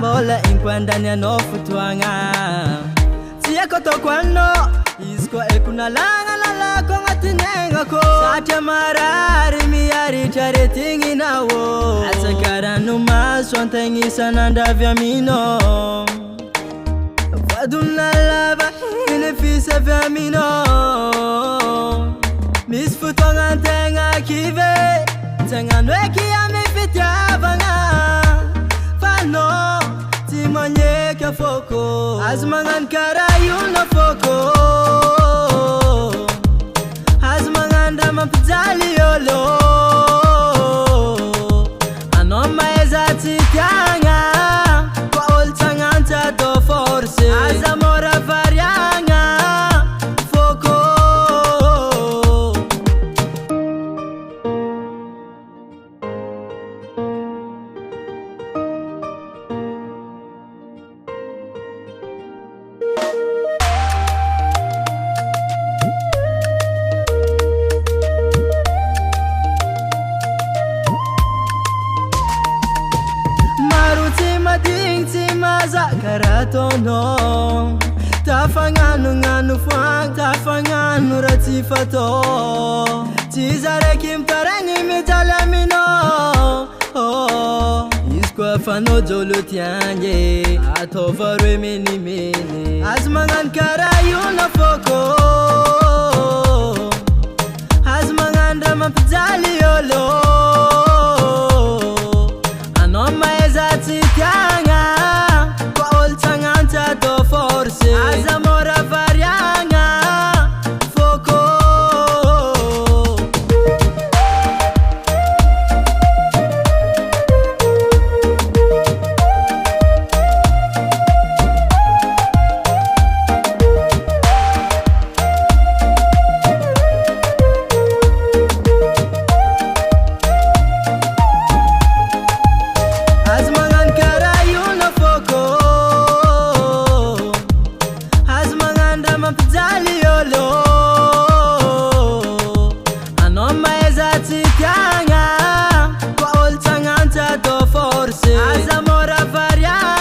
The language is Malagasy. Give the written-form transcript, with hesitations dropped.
Bola inkwandani anofutuanga Siya koto kwano Isko ekuna langa lalako ngatinenga ko Satya marari miyari chare tingi nawo Asakara numa swantengi sananda vya mino Vaduna lava inefisa vya mino Misfutonga tenga kive Tenga nweki ya mifitya vanga Fano Timanye ka foko Azmangan karayu na foko Azmangan dama pizali yolo Anoma ezati kyanga Kwa oltangan tato force Azamora varianga Foko Karatono Tafanganu nganu fang Tafanganu ratifato Tizare kim tarangi mitalamino Iskwa fano jolo tianje Atovarwe mini mini Azmangan karayu na foko Azmangan rama pizali yolo